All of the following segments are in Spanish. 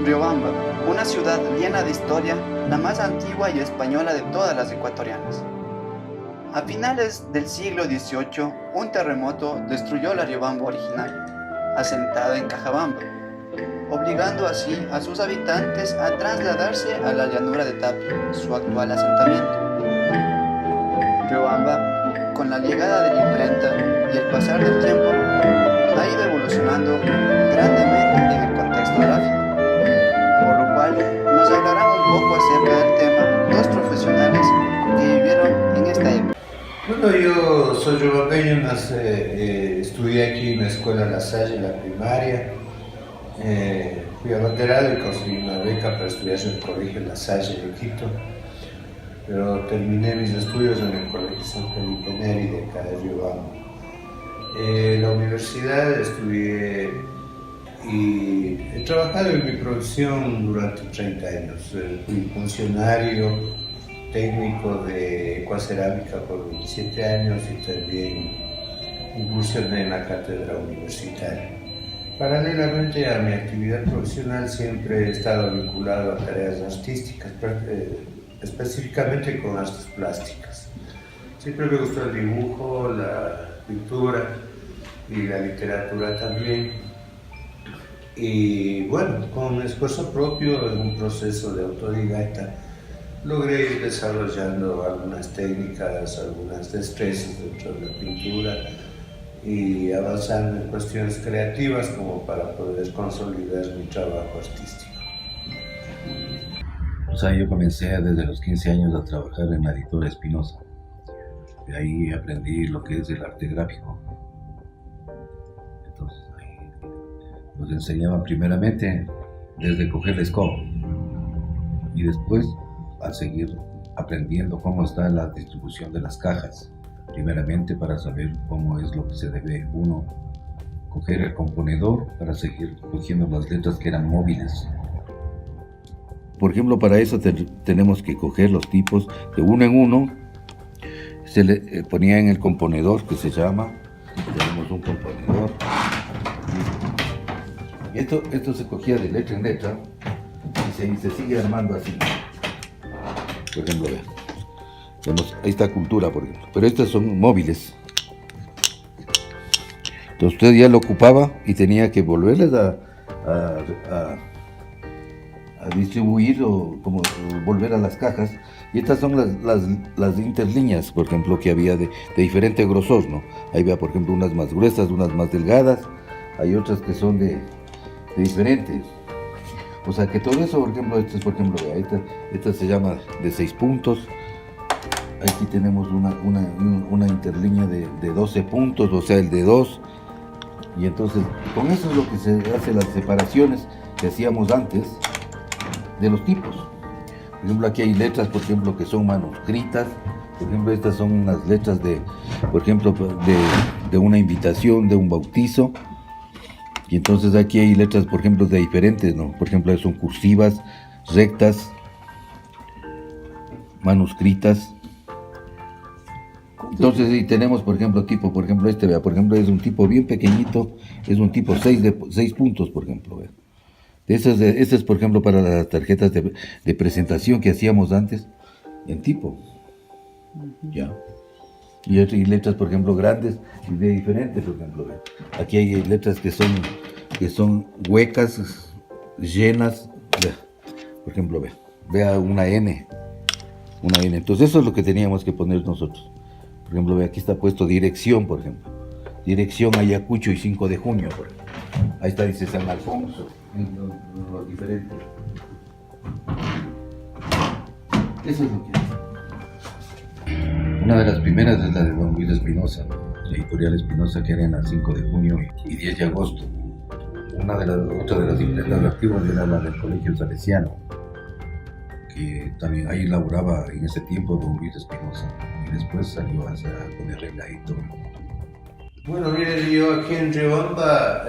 Riobamba, una ciudad llena de historia, la más antigua y española de todas las ecuatorianas. A finales del siglo XVIII, un terremoto destruyó la Riobamba original, asentada en Cajabamba, obligando así a sus habitantes a trasladarse a la llanura de Tapia, su actual asentamiento. Riobamba, con la llegada de la imprenta y el pasar del tiempo, ha ido evolucionando grandemente en el contexto gráfico, por lo cual nos hablarán un poco acerca del tema dos profesionales que vivieron en esta época. Bueno, yo soy riobambeño, estudié aquí en la escuela La Salle, la primaria. Fui abanderado y conseguí una beca para estudiar en el colegio La Salle de Quito, pero terminé mis estudios en el colegio San Felipe Neri de acá de Riobamba. En la universidad estudié y he trabajado en mi profesión durante 30 años. Fui funcionario técnico de ecuacerámica por 27 años y también incursioné en la cátedra universitaria. Paralelamente a mi actividad profesional siempre he estado vinculado a tareas artísticas, específicamente con artes plásticas. Siempre me gustó el dibujo, la pintura y la literatura también. Y bueno, con esfuerzo propio, en un proceso de autodidacta, logré ir desarrollando algunas técnicas, algunas destrezas dentro de la pintura y avanzando en cuestiones creativas como para poder consolidar mi trabajo artístico. O sea, yo comencé desde los 15 años a trabajar en la editora Espinosa. De ahí aprendí lo que es el arte gráfico. Entonces, ahí nos enseñaban primeramente desde coger la escoba y después a seguir aprendiendo cómo está la distribución de las cajas, primeramente para saber cómo es lo que se debe uno coger el componedor para seguir cogiendo las letras que eran móviles. Por ejemplo, para eso tenemos que coger los tipos de uno en uno, se le ponía en el componedor que se llama, tenemos un componedor, y esto se cogía de letra en letra y se sigue armando así. Por ejemplo, vean, ahí está cultura, por ejemplo, pero estas son móviles. Entonces usted ya lo ocupaba y tenía que volverles a distribuir o como volver a las cajas. Y estas son las interlíneas, por ejemplo, que había de diferente grosor, ¿no? Ahí vea, por ejemplo, unas más gruesas, unas más delgadas, hay otras que son de diferentes. O sea que todo eso, por ejemplo, esta se llama de 6 puntos. Aquí tenemos una interlínea de 12 puntos, o sea, el de 2. Y entonces, con eso es lo que se hace las separaciones que hacíamos antes de los tipos. Por ejemplo, aquí hay letras, por ejemplo, que son manuscritas. Por ejemplo, estas son unas letras por ejemplo, de una invitación, de un bautizo. Y entonces aquí hay letras, por ejemplo, de diferentes, ¿no? Por ejemplo, son cursivas, rectas, manuscritas. Entonces, y tenemos, por ejemplo, tipo, por ejemplo, vea, por ejemplo, es un tipo bien pequeñito, es un tipo 6 puntos, por ejemplo, vea. Este es, por ejemplo, para las tarjetas de presentación que hacíamos antes, en tipo. Ya. Y hay letras, por ejemplo, grandes y de diferentes, por ejemplo. ¿Ve? Aquí hay letras que son huecas, llenas. Vea. Por ejemplo, vea una N. Entonces eso es lo que teníamos que poner nosotros. Por ejemplo, ve, aquí está puesto dirección, por ejemplo. Dirección Ayacucho y 5 de junio, por ejemplo. Ahí está, dice San Alfonso. Los diferentes. Eso es lo que es. Una de las primeras es la de don Luis Espinosa, la editorial Espinosa, que era en el 5 de junio y 10 de agosto. Otra de las imprentas activas era la del Colegio Salesiano, que también ahí laboraba en ese tiempo don Luis Espinosa, y después salió con el regladito. Bueno, mire, yo aquí en Riobamba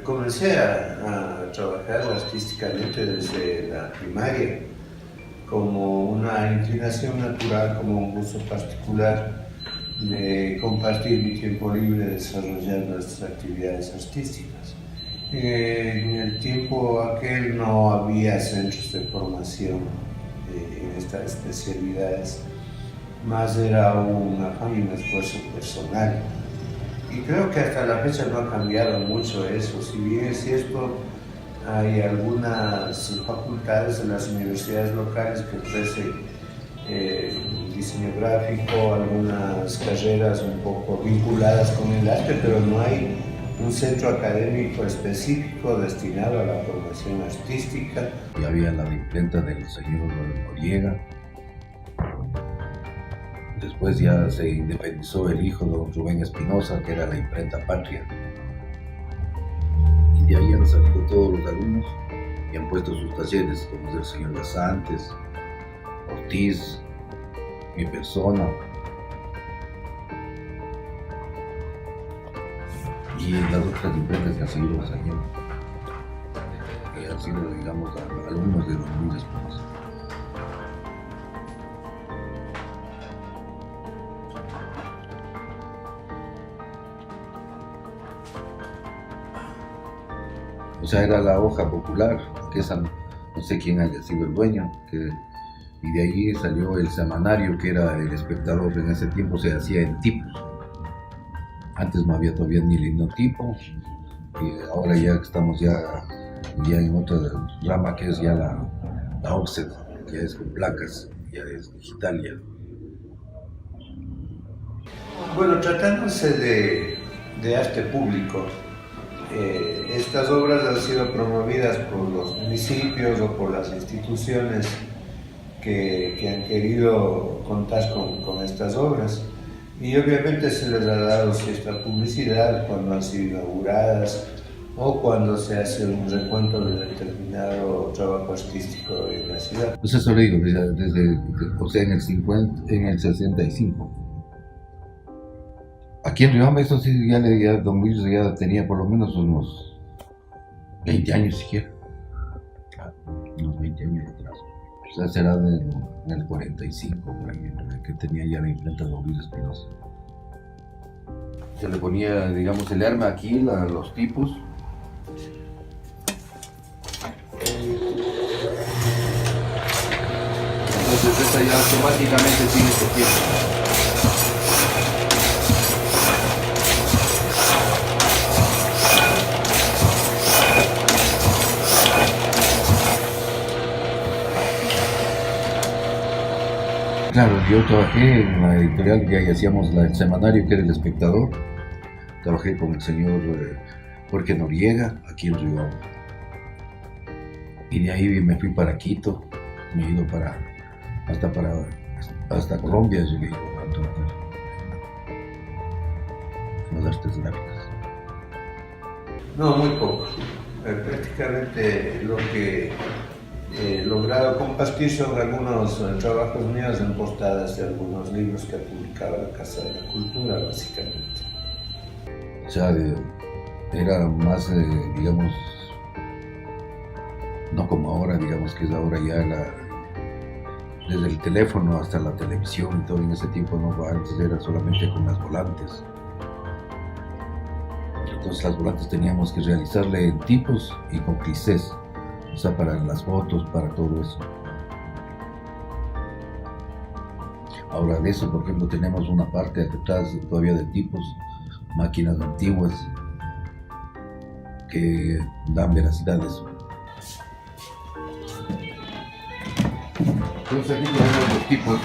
comencé a trabajar artísticamente desde la primaria, como una inclinación natural, como un gusto particular de compartir mi tiempo libre, desarrollar nuestras actividades artísticas. En el tiempo aquel no había centros de formación en estas especialidades, más era un afán y un esfuerzo personal. Y creo que hasta la fecha no ha cambiado mucho eso. Si bien es cierto, hay algunas facultades en las universidades locales que ofrecen diseño gráfico, algunas carreras un poco vinculadas con el arte, pero no hay un centro académico específico destinado a la formación artística. Y había la imprenta del señor Noriega. Después ya se independizó el hijo de don Rubén Espinosa, que era la imprenta Patria. Y de ahí han salido todos los alumnos y han puesto sus talleres, como es el señor Basantes, Ortiz, mi persona. Y las otras imprentas que han seguido saliendo, que han sido, digamos, alumnos de don Luis Espinosa. O sea, era la hoja popular, que esa no sé quién haya sido el dueño, y de ahí salió el semanario, que era El Espectador. En ese tiempo se hacía en tipos. Antes no había todavía ni linotipo, y ahora ya estamos ya en otra rama, que es ya la offset, ya es con placas, ya es digital ya. Bueno, tratándose de arte público, estas obras han sido promovidas por los municipios o por las instituciones que han querido contar con estas obras, y obviamente se les ha dado cierta publicidad cuando han sido inauguradas o cuando se hace un recuento de determinado trabajo artístico en la ciudad. Pues eso le digo, o sea, en el 65. Aquí en Riobamba, eso sí, ya don Luis ya tenía por lo menos unos 20 años siquiera. Unos 20 años atrás. O sea, será en el 45, por ahí, que tenía ya la imprenta de don Luis Espinosa. Se le ponía, digamos, el arma aquí, los tipos. Entonces esta ya automáticamente sigue cogiendo. Claro, yo trabajé en la editorial que ahí hacíamos el semanario, que era El Espectador. Trabajé con el señor Jorge Noriega, aquí en Riobamba. Y de ahí me fui para Quito, me he ido hasta Colombia, llegué a trabajar en las artes gráficas. No, muy poco. Prácticamente lo que he logrado compartir sobre algunos trabajos míos en portadas de algunos libros que ha publicado la Casa de la Cultura, básicamente. O sea, era más, digamos, no como ahora, digamos que es ahora ya desde el teléfono hasta la televisión y todo. En ese tiempo no, antes era solamente con las volantes. Entonces las volantes teníamos que realizarle en tipos y con clichés. O sea, para las fotos, para todo eso. Ahora de eso, por ejemplo, tenemos una parte atrás todavía de tipos, máquinas antiguas que dan veracidad a eso. Entonces aquí tenemos los tipos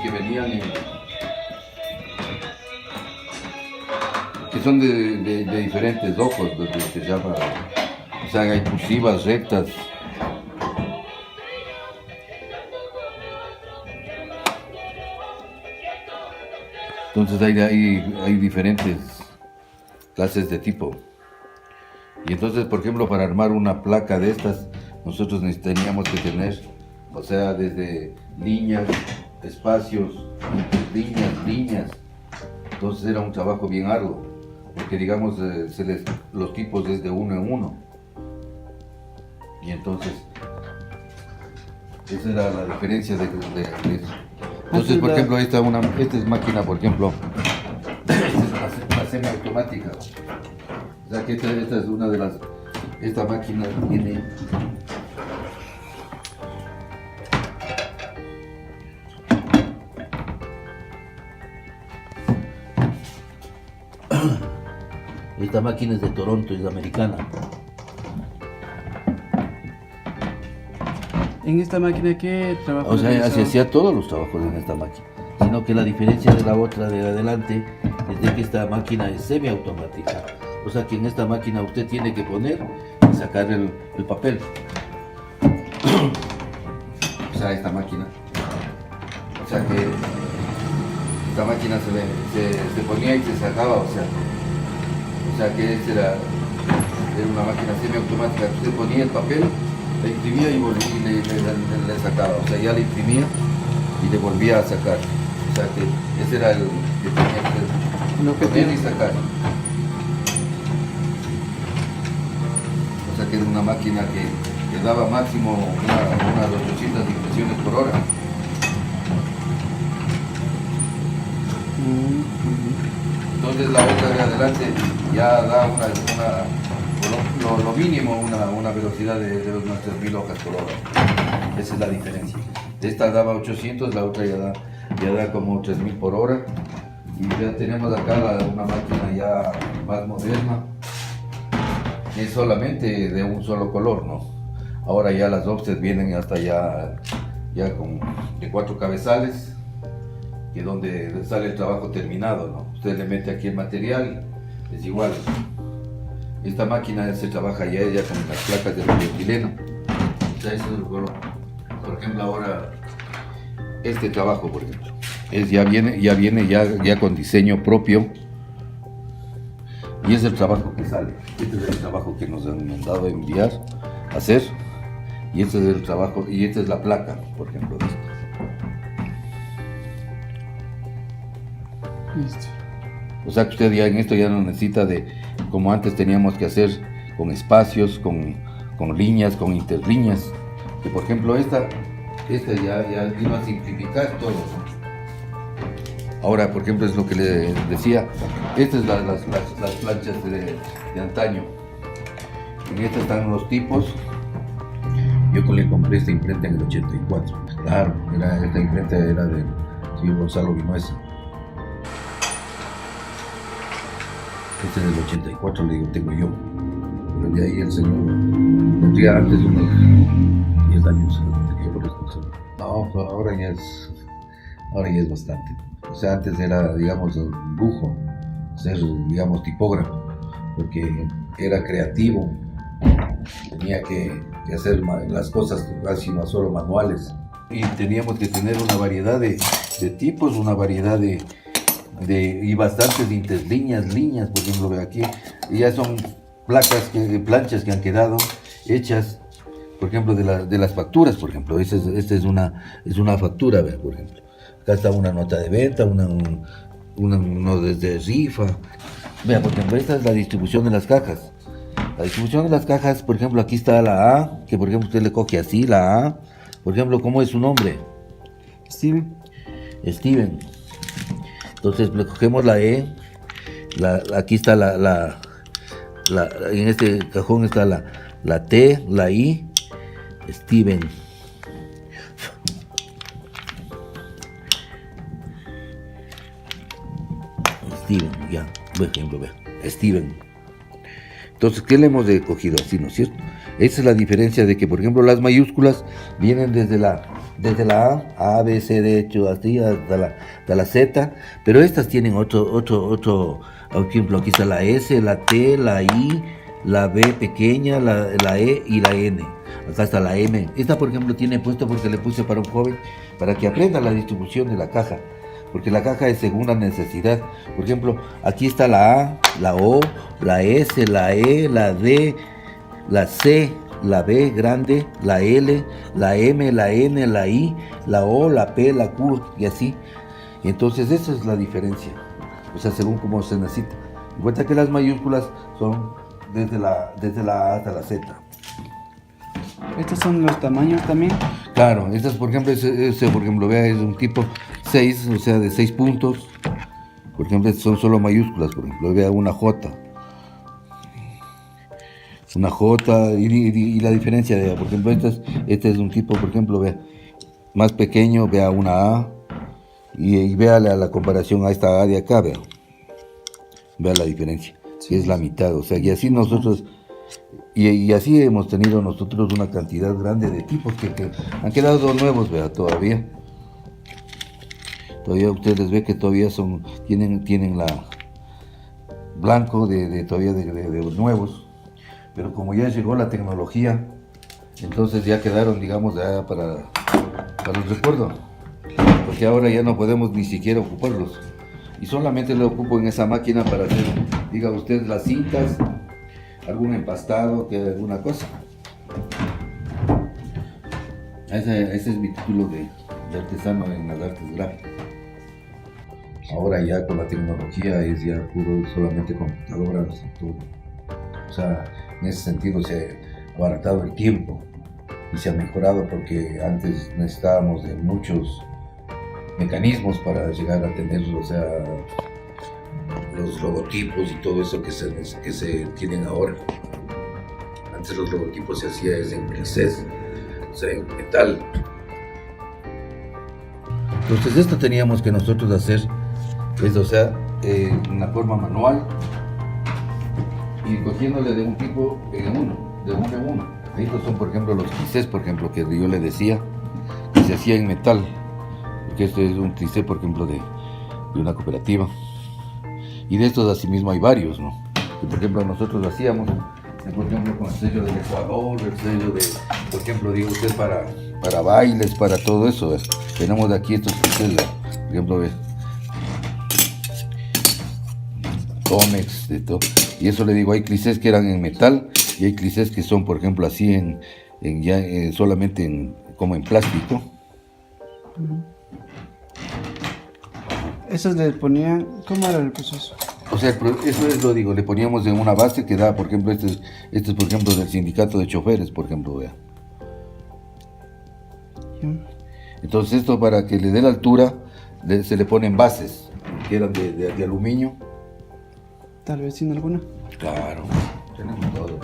que venían que son de diferentes ojos, lo que se llama. O sea, hay cursivas, rectas. Entonces hay diferentes clases de tipo. Y entonces, por ejemplo, para armar una placa de estas, nosotros teníamos que tener, o sea, desde líneas, espacios, líneas. Entonces era un trabajo bien arduo, porque digamos, los tipos desde uno en uno. Y entonces, esa era la diferencia de eso. Entonces, por ejemplo, esta es máquina, por ejemplo, esta es una semiautomática. O sea que esta es una de las... Esta máquina tiene... Esta máquina es de Toronto, es americana. ¿En esta máquina qué trabajo? O sea, se hacía todos los trabajos en esta máquina. Sino que la diferencia de la otra de adelante es de que esta máquina es semiautomática. O sea que en esta máquina usted tiene que poner y sacar el papel. O sea, esta máquina. O sea que esta máquina se ponía y se sacaba, o sea que era una máquina semiautomática. Usted ponía el papel, la imprimía y le sacaba. O sea, ya la imprimía y le volvía a sacar. O sea que ese era el que tenía que poner y sacar. O sea que era una máquina que daba máximo unas 800 impresiones por hora. Entonces la otra de adelante ya da lo mínimo una velocidad de unas 3000 hojas por hora. Esa es la diferencia. Esta daba 800, la otra ya da como 3000 por hora. Y ya tenemos acá una máquina ya más moderna. Es solamente de un solo color, ¿no? Ahora ya las offset vienen hasta ya de 4 cabezales, que donde sale el trabajo terminado, ¿no? Usted le mete aquí el material, es igual. Esta máquina se trabaja ya con las placas de polietileno. O sea, eso es el color. Por ejemplo, ahora este trabajo, por ejemplo, ya viene con diseño propio. Y es el trabajo que sale. Este es el trabajo que nos han mandado a enviar a hacer. Y este es el trabajo, y esta es la placa, por ejemplo, de esto. Listo. O sea que usted ya en esto ya no necesita de, como antes teníamos que hacer, con espacios, con líneas, con interlíneas. Que por ejemplo esta ya vino a simplificar todo, ¿no? Ahora, por ejemplo, es lo que le decía, estas es las planchas de antaño. En estas están los tipos. Yo le compré esta imprenta en el 84. Claro, esta imprenta era de señor Gonzalo Vinuesa. Este es del 84, le digo, tengo yo. Pero de ahí el señor tendría antes unos 10 años. No, ahora ya es bastante. O sea, antes era, digamos, un lujo ser, digamos, tipógrafo, porque era creativo, tenía que hacer las cosas casi no solo manuales. Y teníamos que tener una variedad de tipos, una variedad y bastantes líneas, por ejemplo, ve aquí, y ya son planchas que han quedado hechas, por ejemplo, de las facturas, por ejemplo. Esta es una factura, ve, por ejemplo. Acá está una nota de venta, una de rifa. Vea, por ejemplo, esta es la distribución de las cajas. La distribución de las cajas, por ejemplo, aquí está la A, que por ejemplo usted le coge así, la A. Por ejemplo, ¿cómo es su nombre? Steven. Entonces le cogemos la E, aquí está en este cajón está la T, la I, Steven. Ya, por ejemplo, vea, Steven. Entonces, ¿qué le hemos cogido así, no es cierto? Esa es la diferencia de que, por ejemplo, las mayúsculas vienen desde la A, B, C, D, hecho así, hasta la Z, pero estas tienen otro, por ejemplo, aquí está la S, la T, la I, la B pequeña, la E y la N. Acá está la M. Esta, por ejemplo, tiene puesto porque le puse para un joven, para que aprenda la distribución de la caja. Porque la caja es según la necesidad. Por ejemplo, aquí está la A, la O, la S, la E, la D, la C, la B grande, la L, la M, la N, la I, la O, la P, la Q y así. Y entonces esa es la diferencia. O sea, según cómo se necesita. En cuenta que las mayúsculas son desde la A hasta la Z. ¿Estos son los tamaños también? Claro, estas por ejemplo, por ejemplo, vea, es un tipo 6, o sea, de 6 puntos. Por ejemplo, estos son solo mayúsculas, por ejemplo, vea una J. una J, y la diferencia de, por ejemplo, este es un tipo, por ejemplo, vea, más pequeño, vea una A, y vea la comparación a esta A de acá, vea la diferencia, sí, es la mitad, o sea, y así nosotros, y así hemos tenido nosotros una cantidad grande de tipos que han quedado nuevos, vea, todavía ustedes ven que todavía tienen la blanco todavía de nuevos, pero como ya llegó la tecnología, entonces ya quedaron, digamos, ya para el recuerdo, porque ahora ya no podemos ni siquiera ocuparlos, y solamente lo ocupo en esa máquina para hacer, diga usted, las cintas, algún empastado, alguna cosa. Ese es mi título de artesano en las artes gráficas. Ahora ya con la tecnología es ya puro solamente computadoras y todo. O sea, en ese sentido se ha abaratado el tiempo y se ha mejorado, porque antes necesitábamos de muchos mecanismos para llegar a tener, o sea, los logotipos y todo eso que se tienen ahora. Antes los logotipos se hacían en grisés, o sea, en metal. Entonces esto teníamos que nosotros hacer, o sea, una forma manual, y cogiéndole de un tipo en uno, de uno en uno. Estos son, por ejemplo, los clichés, por ejemplo, que yo le decía, que se hacía en metal, porque este es un cliché, por ejemplo, de una cooperativa. Y de estos asimismo hay varios, ¿no? Que, por ejemplo, nosotros hacíamos, por ejemplo, con el sello del Ecuador, el sello de, por ejemplo, digo usted, para bailes, para todo eso, ¿ves? Tenemos de aquí estos clichés, por ejemplo, ¿ves? Comex, de todo. Y eso le digo, hay clichés que eran en metal y hay clichés que son, por ejemplo, así solamente como en plástico. Esos le ponían, ¿cómo era el proceso? O sea, eso es lo digo, le poníamos en una base que da, por ejemplo, este es por ejemplo del sindicato de choferes, por ejemplo, vea. Entonces esto, para que le dé la altura, se le ponen bases que eran de aluminio. Tal vez sin alguna. Claro, tenemos todo.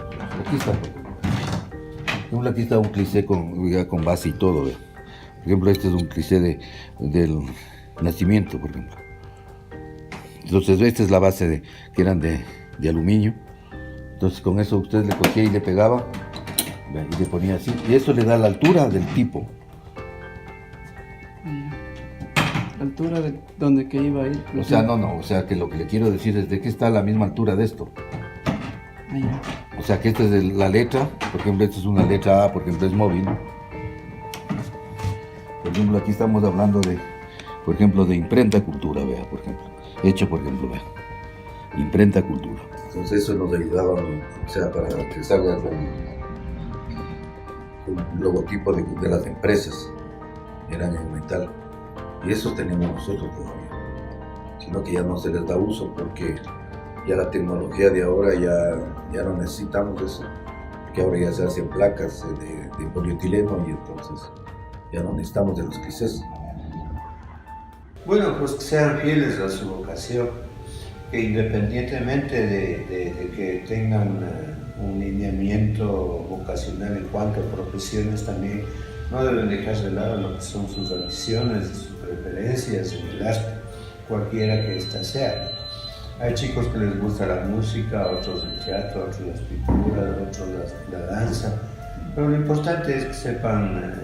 Aquí está, aquí está un cliché con base y todo, ¿ve? Por ejemplo, este es un cliché del nacimiento, por ejemplo. Entonces esta es la base que eran de aluminio. Entonces con eso usted le cogía y le pegaba, ¿ve? Y le ponía así, y eso le da la altura del tipo. La altura de donde que iba a ir. O sea, no, o sea, que lo que le quiero decir es de que está a la misma altura de esto. O sea, que esta es la letra, por ejemplo, esta es una letra A, por ejemplo, es móvil. Por ejemplo, aquí estamos hablando por ejemplo, de imprenta cultura, vea, por ejemplo. Hecho, por ejemplo, vea, imprenta cultura. Entonces eso nos ayudaba, o sea, para que salga con el logotipo de las empresas, eran en metal. Y eso tenemos nosotros todavía, sino que ya no se les da uso, porque ya la tecnología de ahora ya no necesitamos eso, porque ahora ya se hacen placas de polietileno, y entonces ya no necesitamos de los clichés. Bueno, pues que sean fieles a su vocación, que independientemente de que tengan un lineamiento vocacional en cuanto a profesiones, también no deben dejar de lado lo que son sus ambiciones, sus preferencias en el arte, cualquiera que ésta sea. Hay chicos que les gusta la música, otros el teatro, otros las pinturas, otros la danza, pero lo importante es que sepan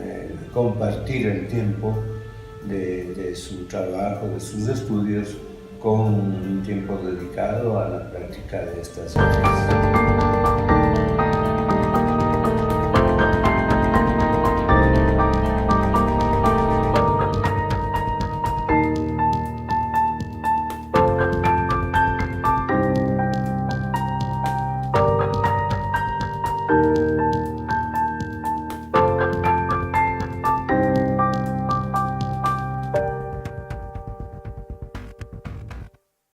compartir el tiempo de su trabajo, de sus estudios, con un tiempo dedicado a la práctica de estas artes.